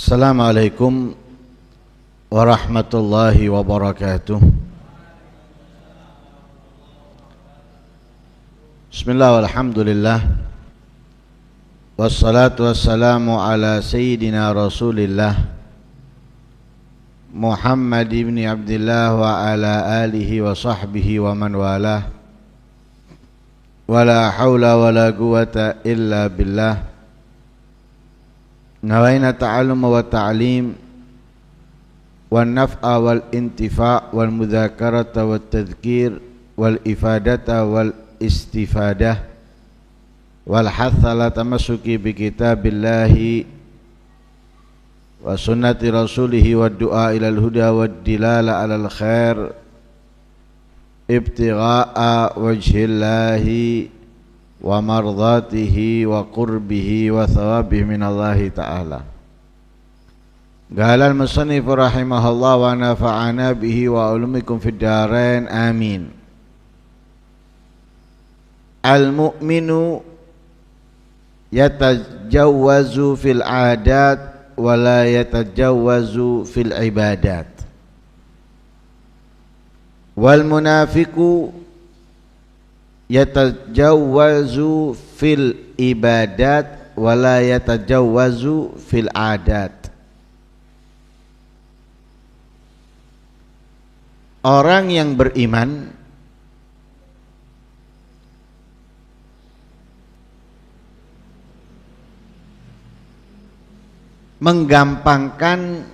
Assalamualaikum warahmatullahi wabarakatuh. Bismillah walhamdulillah. Wassalatu wassalamu ala sayyidina Rasulillah Muhammad ibn Abdillah wa ala alihi wa sahbihi wa man walah. Wala hawla wala quwata illa billah. Nawaina ta'allum wa ta'lim wal naf'a wal intifa' wal mudzakarata wat tadhkir wal ifadata wal istifadah wal hatha la tamassuki bi kitabillahi wa sunnati rasulih wad du'a ilal huda wad dilala alal khair ibtigha'a wajhillahi wa mardatihi wa qurbihi wa thawabihi minallahi ta'ala. Qala al-musannif rahimahullah wa nafa'ana bihi wa ulumikum fid darain amin. Al-mu'minu yatajawwazu fil adat wa la yatajawwazu fil ibadat. Wal munafiqu yatajawwazu fil ibadat wa la yatajawwazu fil adat. Orang yang beriman menggampangkan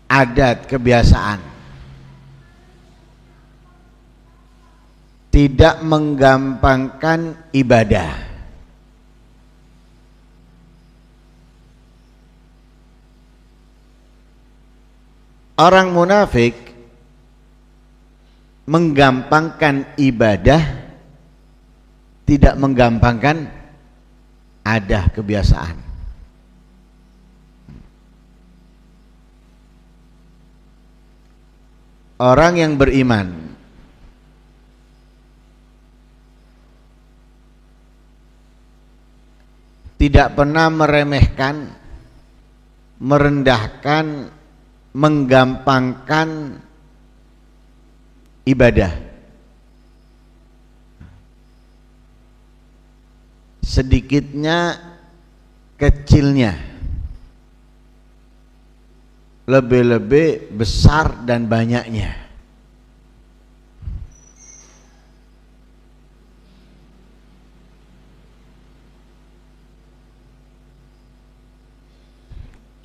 adat kebiasaan, tidak menggampangkan ibadah. Orang munafik menggampangkan ibadah, tidak menggampangkan adat kebiasaan. Orang yang beriman tidak pernah meremehkan, merendahkan, menggampangkan ibadah. Sedikitnya, kecilnya, lebih-lebih besar dan banyaknya.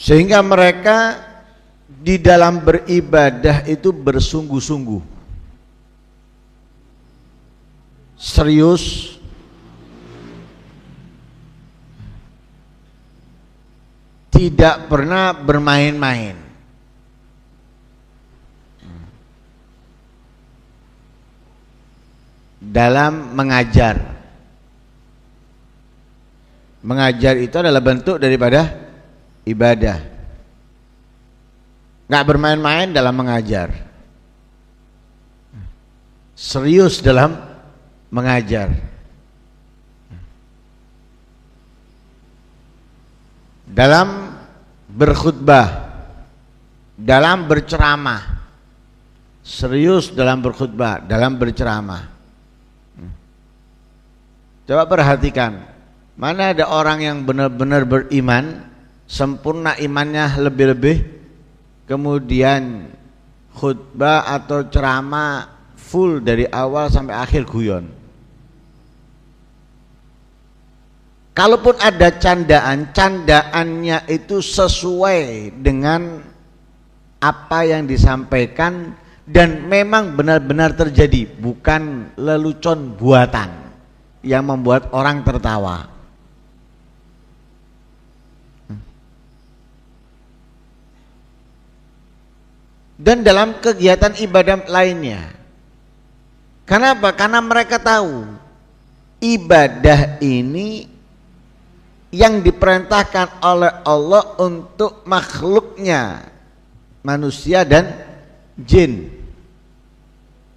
Sehingga mereka di dalam beribadah itu bersungguh-sungguh, serius, tidak pernah bermain-main. Dalam mengajar. Mengajar itu adalah bentuk daripada ibadah. Nggak bermain-main dalam mengajar, serius dalam mengajar. Dalam berkhutbah, dalam berceramah, serius dalam berkhutbah, dalam berceramah. Coba perhatikan, mana ada orang yang benar-benar beriman, sempurna imannya lebih-lebih, kemudian khutbah atau ceramah full dari awal sampai akhir guyon. Kalaupun ada candaan, candaannya itu sesuai dengan apa yang disampaikan dan memang benar-benar terjadi, bukan lelucon buatan yang membuat orang tertawa. Dan dalam kegiatan ibadah lainnya. Kenapa? Karena mereka tahu ibadah ini yang diperintahkan oleh Allah untuk makhluknya, manusia dan jin,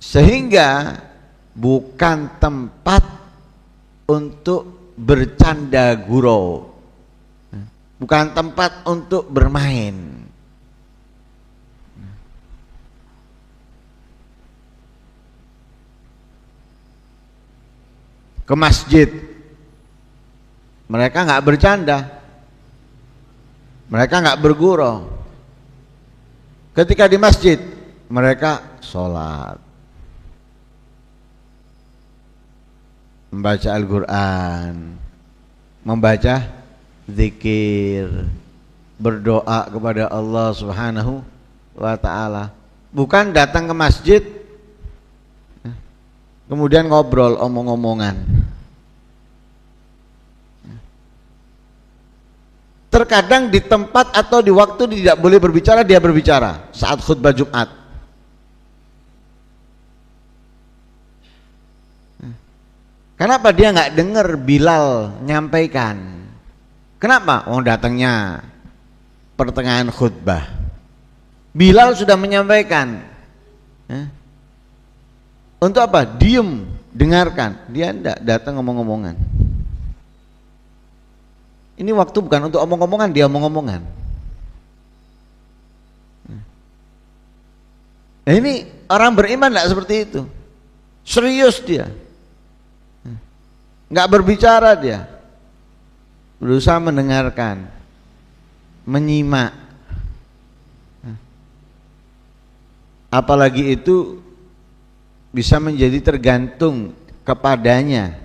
sehingga bukan tempat untuk bercanda gurau, bukan tempat untuk bermain. Ke masjid, mereka nggak bercanda, mereka nggak bergurau. Ketika di masjid, mereka sholat, membaca Al-Quran, membaca zikir, berdoa kepada Allah Subhanahu wa ta'ala. Bukan datang ke masjid kemudian ngobrol omong-omongan. Terkadang di tempat atau di waktu tidak boleh berbicara, dia berbicara saat khutbah Jumat. Kenapa dia nggak dengar Bilal nyampaikan? Kenapa? Oh, datangnya pertengahan khutbah. Bilal sudah menyampaikan. Untuk apa? Diem, dengarkan. Dia enggak, datang ngomong-ngomongan. Ini waktu bukan untuk omong-omongan, dia omong-omongan. Nah, ini orang beriman enggak seperti itu. Serius dia. Enggak berbicara dia. Berusaha mendengarkan, menyimak. Apalagi itu bisa menjadi tergantung kepadanya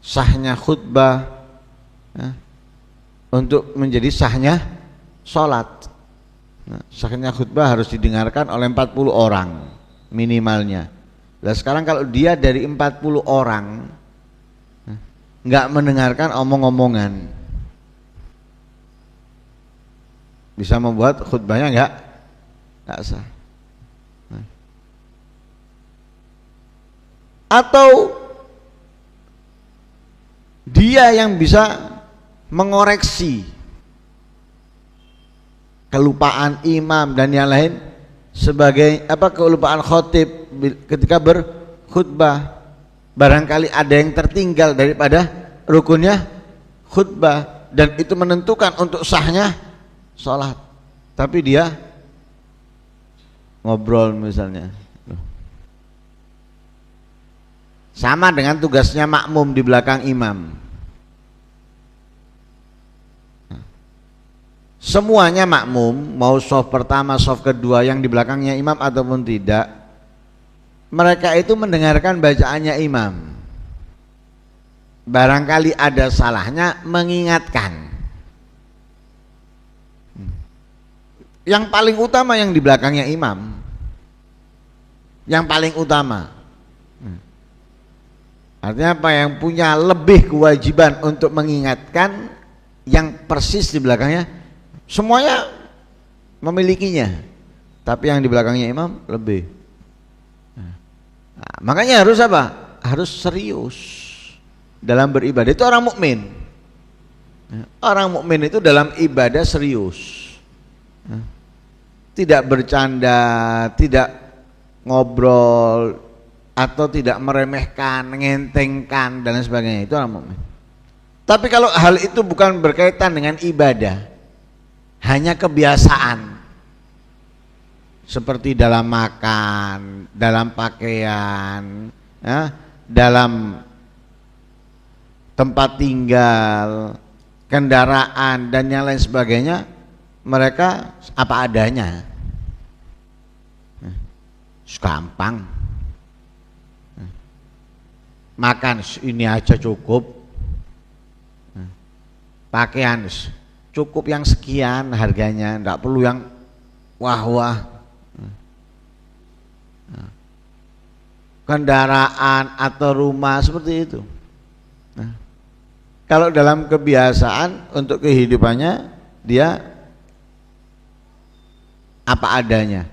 sahnya khutbah untuk menjadi sahnya sholat. Sahnya khutbah harus didengarkan oleh 40 orang minimalnya. Nah sekarang kalau dia dari 40 orang nggak mendengarkan omong-omongan, bisa membuat khutbahnya nggak sah. Atau dia yang bisa mengoreksi kelupaan imam dan yang lain sebagai kelupaan khotib ketika berkhutbah. Barangkali ada yang tertinggal daripada rukunnya khutbah dan itu menentukan untuk sahnya sholat. Tapi dia ngobrol misalnya. Sama dengan tugasnya makmum di belakang imam. Semuanya makmum, mau shaf pertama, shaf kedua, yang di belakangnya imam ataupun tidak, mereka itu mendengarkan bacaannya imam. Barangkali ada salahnya mengingatkan. Yang paling utama yang di belakangnya imam. Yang paling utama. Artinya apa? Yang punya lebih kewajiban untuk mengingatkan yang persis di belakangnya. Semuanya memilikinya, tapi yang di belakangnya imam lebih. Nah, makanya harus apa? Harus serius dalam beribadah. Itu orang mukmin. Orang mukmin itu dalam ibadah serius. Tidak bercanda, tidak ngobrol, atau tidak meremehkan, ngentengkan dan lain sebagainya. Itu orang mukmin. Tapi kalau hal itu bukan berkaitan dengan ibadah, hanya kebiasaan, seperti dalam makan, dalam pakaian, dalam tempat tinggal, kendaraan dan yang lain sebagainya, mereka apa adanya. Gampang. Makan ini aja cukup. Pakaian cukup yang sekian harganya, enggak perlu yang wah-wah. Kendaraan atau rumah seperti itu. Kalau dalam kebiasaan untuk kehidupannya dia apa adanya.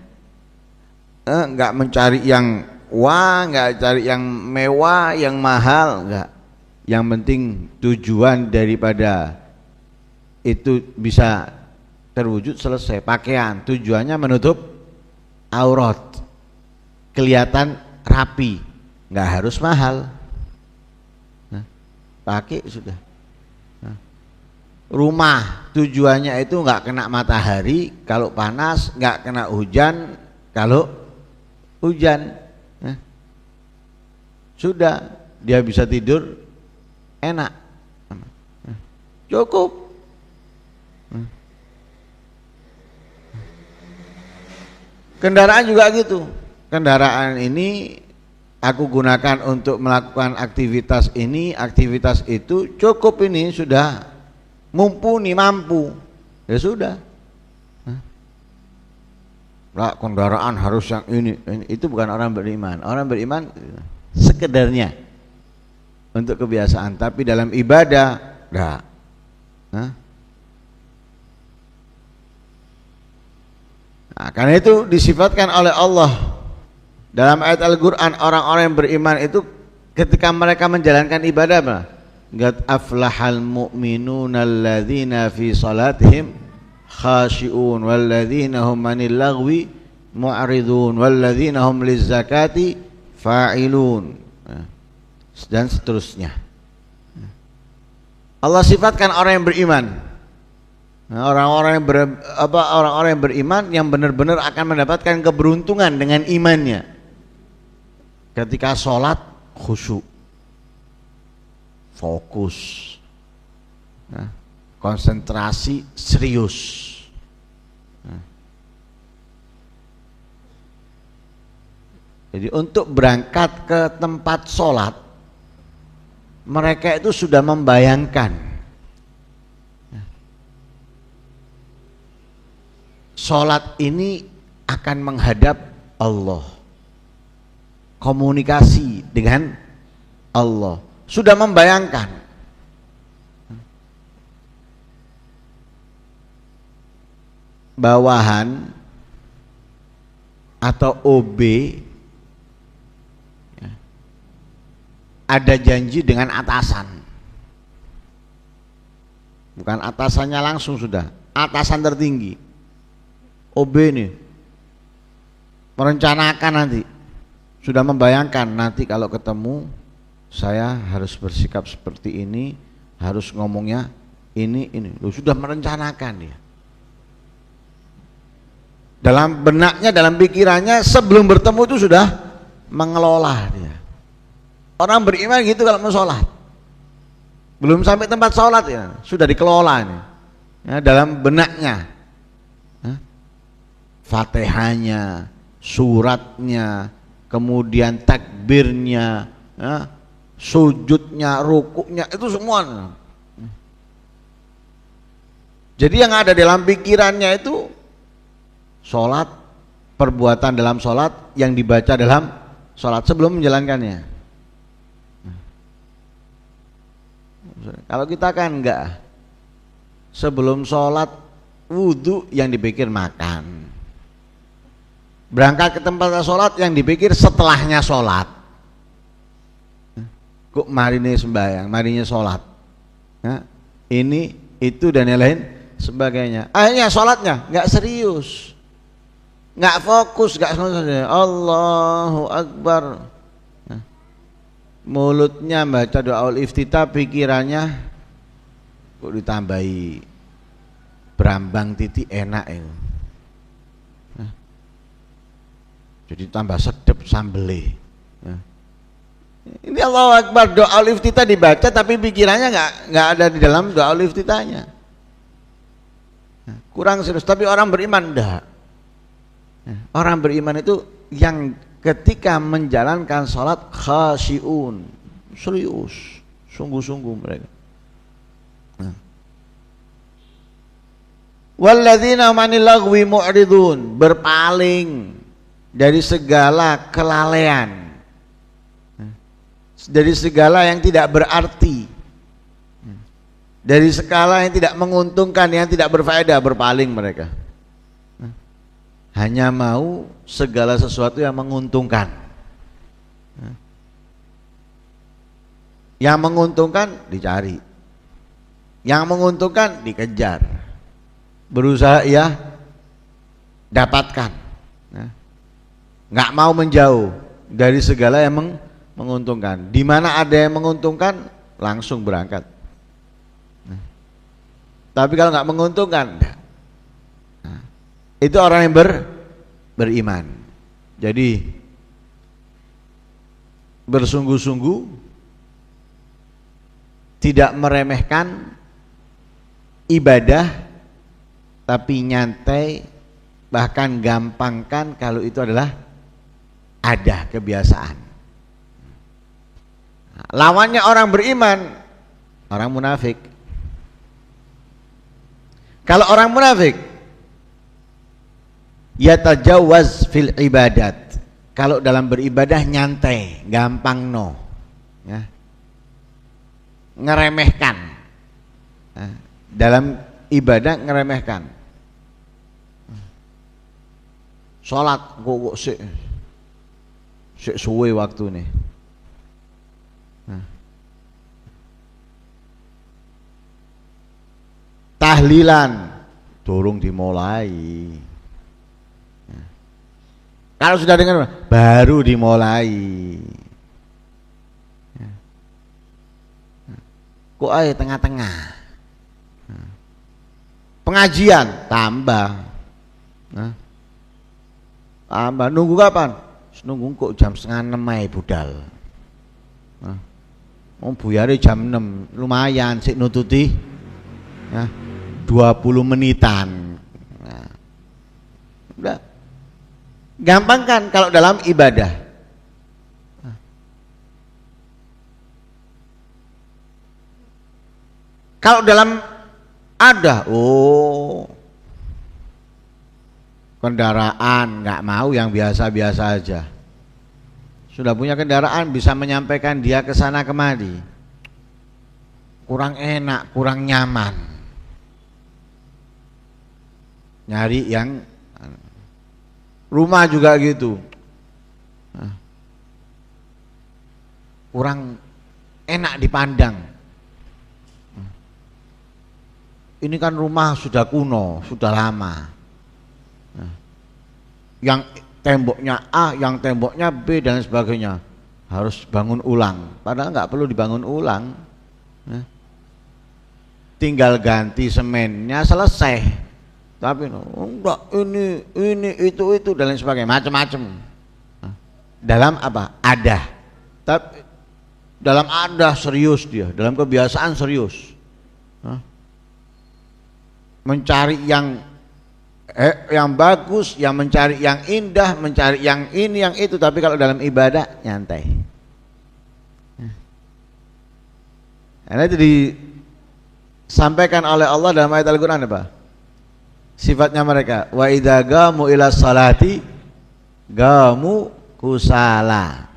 Enggak mencari yang wah, enggak cari yang mewah, yang mahal, enggak. Yang penting tujuan daripada itu bisa terwujud, selesai. Pakaian tujuannya menutup aurat, kelihatan rapi, nggak harus mahal. Pakai sudah. rumah tujuannya itu nggak kena matahari kalau panas, nggak kena hujan kalau hujan. Sudah, dia bisa tidur enak, cukup. Kendaraan juga gitu. Kendaraan ini aku gunakan untuk melakukan aktivitas ini, aktivitas itu, cukup, ini sudah mumpuni, mampu, ya sudah. Lah, kendaraan harus yang ini, itu bukan orang beriman. Orang beriman sekedarnya untuk kebiasaan, tapi dalam ibadah enggak. Nah, karena itu disifatkan oleh Allah dalam ayat Al-Quran, orang-orang yang beriman itu ketika mereka menjalankan ibadah, qad aflahal mu'minuna alladzina fi salatihim khashi'un walladzina hum 'anil lagwi mu'ridun walladzina hum lizzakati fa'ilun, dan seterusnya. Allah sifatkan orang yang beriman. Orang-orang yang beriman yang benar-benar akan mendapatkan keberuntungan dengan imannya. Ketika sholat khusyuk, fokus, konsentrasi, serius. Jadi untuk berangkat ke tempat sholat, mereka itu sudah membayangkan sholat ini akan menghadap Allah, komunikasi dengan Allah, sudah membayangkan. Bawahan atau OB ada janji dengan atasan, bukan atasannya langsung, sudah atasan tertinggi. OB nih merencanakan nanti, sudah membayangkan nanti kalau ketemu saya harus bersikap seperti ini, harus ngomongnya ini. Loh, sudah merencanakan dia. Dalam benaknya, dalam pikirannya sebelum bertemu itu sudah mengelola dia. Orang beriman gitu kalau mau sholat, belum sampai tempat sholat ya sudah dikelola ini, ya, dalam benaknya. Fatihahnya, suratnya, kemudian takbirnya, sujudnya, rukuknya, itu semua. Jadi yang ada dalam pikirannya itu sholat, perbuatan dalam sholat yang dibaca dalam sholat sebelum menjalankannya. Kalau kita kan enggak, sebelum sholat wudhu yang dipikir makan, berangkat ke tempat sholat yang dipikir setelahnya sholat. Kok marine sembahyang, marinya sholat, ini itu dan yang lain sebagainya. Akhirnya sholatnya nggak serius, nggak fokus, nggak Allahu Akbar. Mulutnya baca doaul iftitah, pikirannya kok ditambahi berambang titik enak itu. Jadi tambah sedep sambele. Ini Allahu Akbar, doa iftitah dibaca tapi pikirannya nggak ada di dalam doa iftitahnya. Kurang serius. Tapi orang beriman enggak. Orang beriman itu yang ketika menjalankan sholat khasyi'un, serius, sungguh-sungguh mereka. Walladzina 'anil lagwi mu'ridun, berpaling dari segala kelalaian, dari segala yang tidak berarti, dari segala yang tidak menguntungkan, yang tidak berfaedah, berpaling mereka. Hanya mau segala sesuatu yang menguntungkan. Yang menguntungkan dicari, yang menguntungkan dikejar, berusaha ya dapatkan. Nggak mau menjauh dari segala yang menguntungkan. Di mana ada yang menguntungkan langsung berangkat. Tapi kalau nggak menguntungkan, nah, itu orang yang beriman. Jadi bersungguh-sungguh, tidak meremehkan ibadah, tapi nyantai, bahkan gampangkan kalau itu adalah ada kebiasaan. Lawannya orang beriman, orang munafik. Kalau orang munafik, yatajawaz fil ibadat. Kalau dalam beribadah nyantai, gampang no, ya. Ngeremehkan. Nah, dalam ibadah ngeremehkan. Sholat kok sik suwe waktu nih. Nah. Tahlilan durung dimulai. Nah. Kalau sudah dengar baru dimulai. Nah. Kok aja tengah-tengah. Nah. Pengajian tambah. Nah. Tambah nunggu kapan? Nunggu kok jam 5:30 ae budal. Nah. Mau buyare jam 6, lumayan sik nututi. Nah. 20 menitan. Nah, udah gampang kan kalau dalam ibadah. Nah. Kalau dalam ada, kendaraan nggak mau yang biasa-biasa aja. Sudah punya kendaraan bisa menyampaikan dia ke sana kemari. Kurang enak, kurang nyaman. Nyari yang rumah juga gitu, kurang enak dipandang. Ini kan rumah sudah kuno, sudah lama. Yang temboknya A, yang temboknya B dan sebagainya harus bangun ulang. Padahal nggak perlu dibangun ulang. Tinggal ganti semennya selesai. Tapi enggak, ini itu dan lain sebagainya, macam-macam. Dalam apa? Ada. Tapi dalam ada serius dia, dalam kebiasaan serius. Mencari yang bagus, yang mencari yang indah, mencari yang ini, yang itu. Tapi kalau dalam ibadah nyantai. Karena itu disampaikan oleh Allah dalam ayat Al-Quran apa? Sifatnya mereka, wa idza qamu ila salati qamu kusala.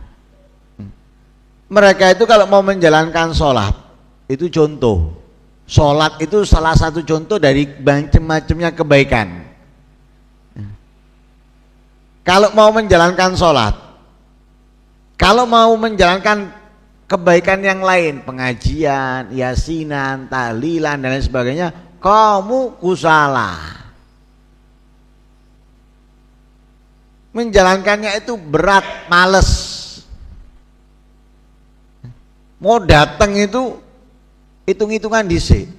Mereka itu kalau mau menjalankan sholat, itu contoh. Sholat itu salah satu contoh dari macam-macamnya kebaikan. Kalau mau menjalankan sholat, kalau mau menjalankan kebaikan yang lain, pengajian, yasinan, tahlilan dan lain sebagainya, kamu kusala. Menjalankannya itu berat, males. Mau datang itu hitung-hitungan dhisik.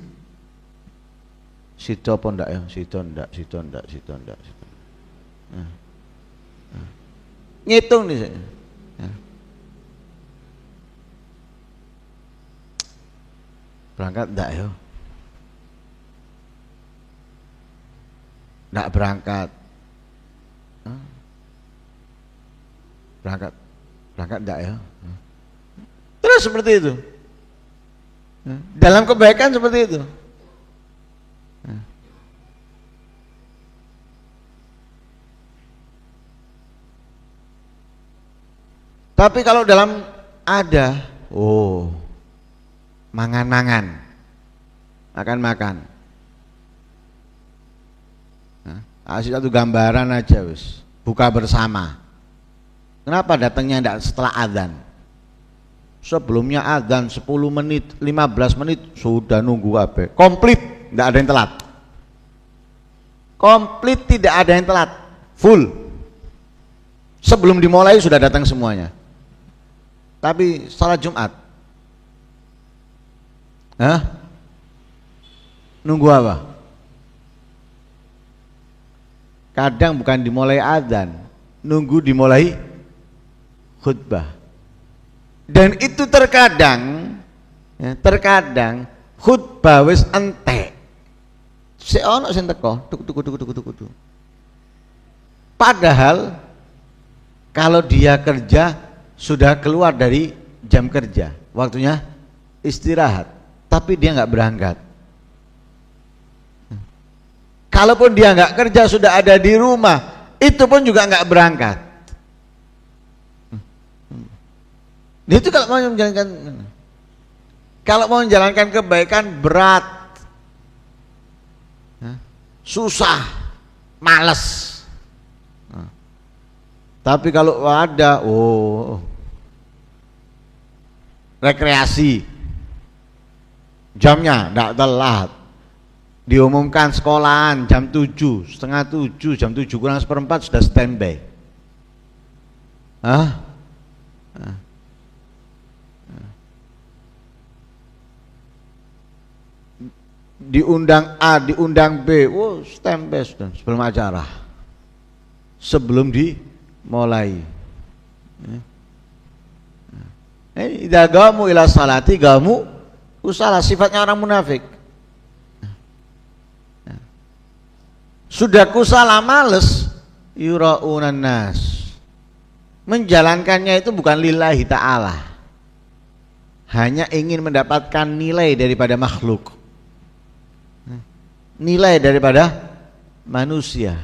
Sida apa ndak ya? Sida ndak. Ngitung dhisik. Berangkat ndak ya? Ndak berangkat. Berangkat enggak ya? Terus seperti itu. Dalam kebaikan seperti itu. Tapi kalau dalam ada, mangan-mangan, makan-makan. Kasih satu gambaran aja wis, buka bersama. Kenapa datangnya tidak setelah adzan? Sebelumnya adzan 10 menit, 15 menit sudah nunggu apa? Komplit, tidak ada yang telat. Komplit, tidak ada yang telat. Full. Sebelum dimulai sudah datang semuanya. Tapi salat Jumat, Nunggu apa? Kadang bukan dimulai adzan, nunggu dimulai khutbah. Dan itu terkadang khutbah wis entek. Sik ono sing teko, tuk. Padahal kalau dia kerja sudah keluar dari jam kerja, waktunya istirahat, tapi dia nggak berangkat. Kalaupun dia nggak kerja sudah ada di rumah, itu pun juga nggak berangkat. Itu kalau mau menjalankan kebaikan berat, susah, males. Tapi kalau ada, rekreasi, jamnya tidak telat. Diumumkan sekolahan jam 7, setengah 7, jam 7 kurang seperempat sudah standby. Diundang A, diundang B, standby sudah sebelum acara, sebelum dimulai. Idza qamu ila salati qamu usala, sifatnya orang munafik. Sudah kusala males, yura'unan nas, menjalankannya itu bukan lillahi ta'ala, hanya ingin mendapatkan nilai daripada makhluk, nilai daripada manusia.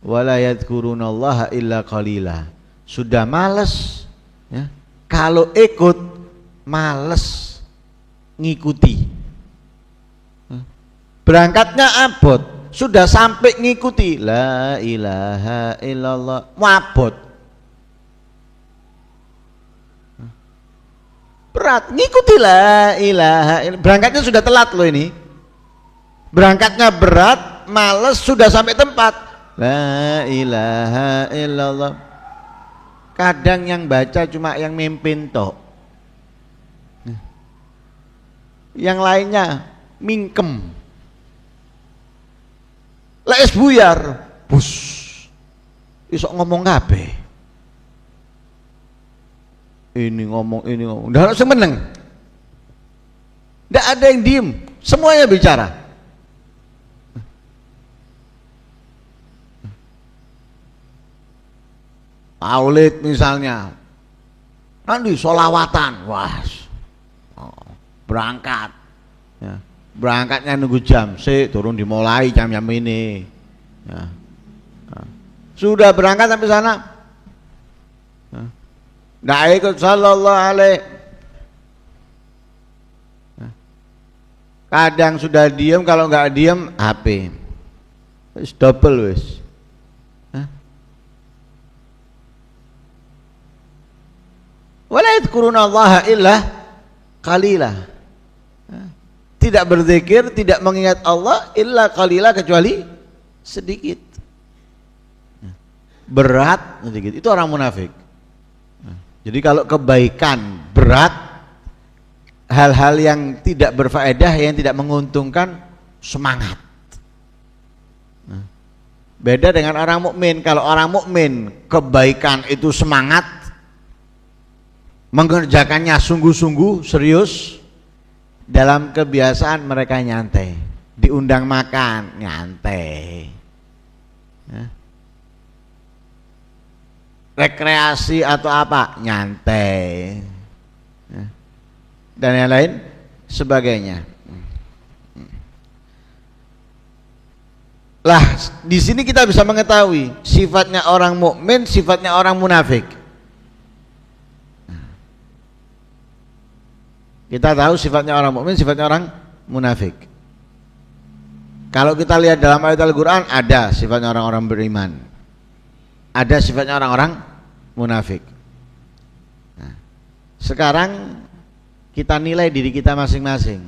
Wala yadhkurunallaha illa qalila, sudah males ya. Kalau ikut males ngikuti, berangkatnya abot, sudah sampai ngikuti la ilaha illallah wabot, berat ngikuti la ilaha illallah, berangkatnya sudah telat loh ini, berangkatnya berat, males, sudah sampai tempat la ilaha illallah. Kadang yang baca cuma yang mimpin toh, yang lainnya mingkem. Les buyar, bus, isok ngomong kabeh. Ini ngomong, ndak ada yang meneng. Ndak ada yang diem, semuanya bicara. Maulid misalnya, nanti sholawatan, berangkat. Ya. Berangkatnya nunggu jam, turun dimulai jam-jam ini. Ya. Sudah berangkat sampai sana, nggak ikut sallallahu alaihi. Kadang sudah diem, kalau nggak diem HP, wis double wis. Wala yadhkurunallaha illa qalila. Tidak berzikir, tidak mengingat Allah illa qalila, kecuali sedikit. Berat sedikit, itu orang munafik. Jadi kalau kebaikan berat, hal-hal yang tidak berfaedah, yang tidak menguntungkan, semangat. Beda dengan orang mukmin. Kalau orang mukmin kebaikan itu semangat, mengerjakannya sungguh-sungguh serius. Dalam kebiasaan mereka nyantai, diundang makan nyantai, rekreasi atau apa nyantai, dan yang lain sebagainya. Lah di sini kita bisa mengetahui sifatnya orang mukmin, sifatnya orang munafik. Kita tahu sifatnya orang mukmin, sifatnya orang munafik. Kalau kita lihat dalam ayat Al-Quran, ada sifatnya orang-orang beriman, ada sifatnya orang-orang munafik. Nah, sekarang kita nilai diri kita masing-masing.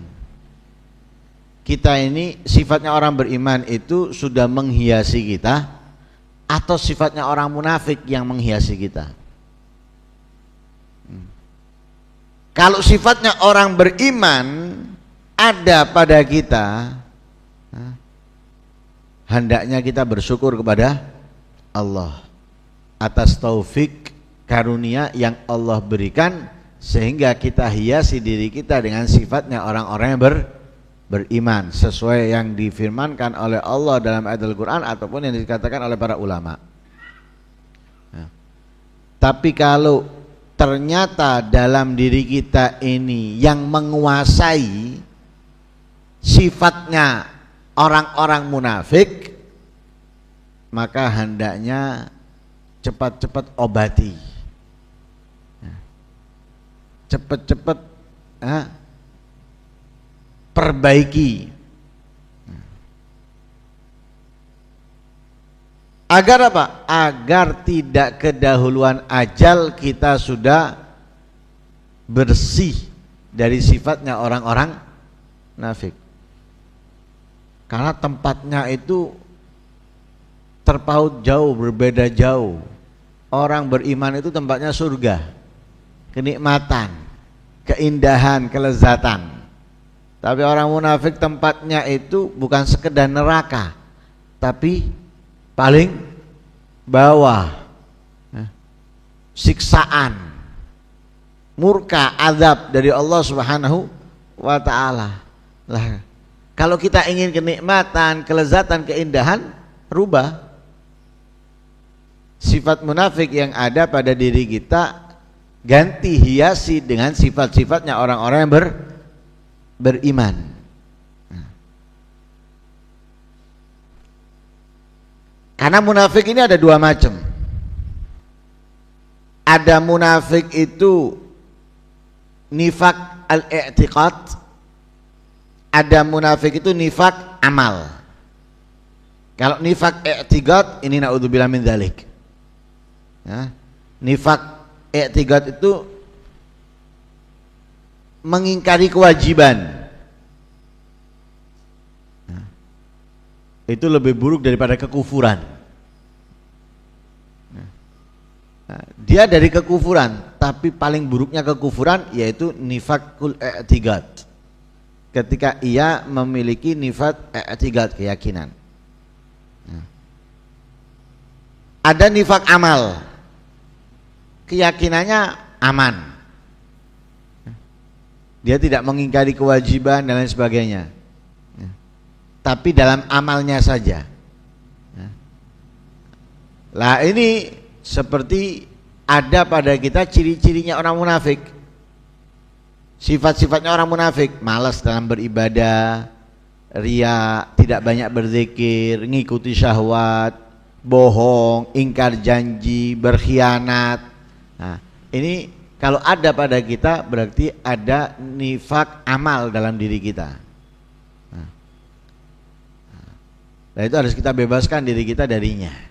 Kita ini sifatnya orang beriman itu sudah menghiasi kita, atau sifatnya orang munafik yang menghiasi kita? Kalau sifatnya orang beriman, ada pada kita, hendaknya kita bersyukur kepada Allah atas taufik karunia yang Allah berikan, sehingga kita hiasi diri kita dengan sifatnya orang-orang yang beriman sesuai yang difirmankan oleh Allah dalam ayat Al-Quran ataupun yang dikatakan oleh para ulama. Tapi kalau ternyata dalam diri kita ini yang menguasai sifatnya orang-orang munafik, maka hendaknya cepat-cepat obati, cepat-cepat perbaiki. Agar apa? Agar tidak kedahuluan ajal kita sudah bersih dari sifatnya orang-orang munafik. Karena tempatnya itu terpaut jauh, berbeda jauh. Orang beriman itu tempatnya surga, kenikmatan, keindahan, kelezatan. Tapi orang munafik tempatnya itu bukan sekedar neraka, tapi paling bawah, siksaan, murka, azab dari Allah Subhanahu wa ta'ala. Lah, kalau kita ingin kenikmatan, kelezatan, keindahan, rubah sifat munafik yang ada pada diri kita, ganti hiasi dengan sifat-sifatnya orang-orang yang beriman. Karena munafik ini ada dua macam. Ada munafik itu nifak al-i'tiqad, ada munafik itu nifak amal. Kalau nifak i'tiqad ini naudzubillah min dzalik. Nifak i'tiqad itu mengingkari kewajiban. Itu lebih buruk daripada kekufuran. Dia dari kekufuran, tapi paling buruknya kekufuran yaitu nifakul i'tiqad. Ketika ia memiliki nifak i'tiqad, keyakinan. Ada nifak amal, keyakinannya aman, dia tidak mengingkari kewajiban dan lain sebagainya, tapi dalam amalnya saja. Lah ini seperti ada pada kita ciri-cirinya orang munafik. Sifat-sifatnya orang munafik: malas dalam beribadah, riya, tidak banyak berzikir, ngikuti syahwat, bohong, ingkar janji, berkhianat. Nah, ini kalau ada pada kita berarti ada nifak amal dalam diri kita. Nah, itu harus kita bebaskan diri kita darinya.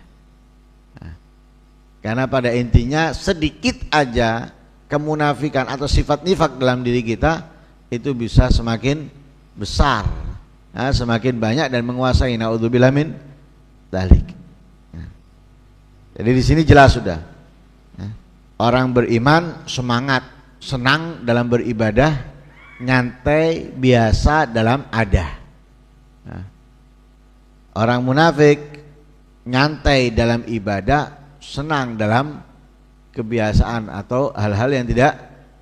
Karena pada intinya sedikit aja kemunafikan atau sifat nifak dalam diri kita itu bisa semakin besar, semakin banyak dan menguasai. Naudzubillah min dzalik. Jadi di sini jelas sudah. Orang beriman semangat, senang dalam beribadah, nyantai, biasa dalam ada. Orang munafik nyantai dalam ibadah, senang dalam kebiasaan atau hal-hal yang tidak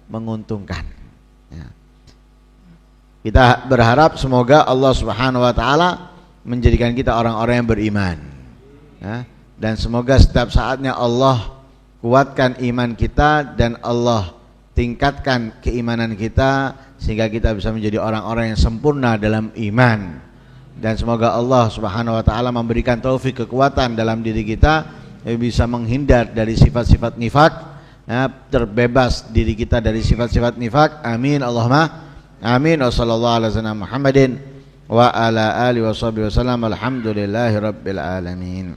menguntungkan. Kita berharap semoga Allah Subhanahu wa ta'ala menjadikan kita orang-orang yang beriman, dan semoga setiap saatnya Allah kuatkan iman kita dan Allah tingkatkan keimanan kita sehingga kita bisa menjadi orang-orang yang sempurna dalam iman. Dan semoga Allah Subhanahu wa ta'ala memberikan taufik, kekuatan dalam diri kita bisa menghindar dari sifat-sifat nifak, terbebas diri kita dari sifat-sifat nifak. Amin Allahumma amin. Wa sallallahu ala sayyidina Muhammadin wa ala alihi wa sahbihi wasallam. Alhamdulillahi rabbil alamin.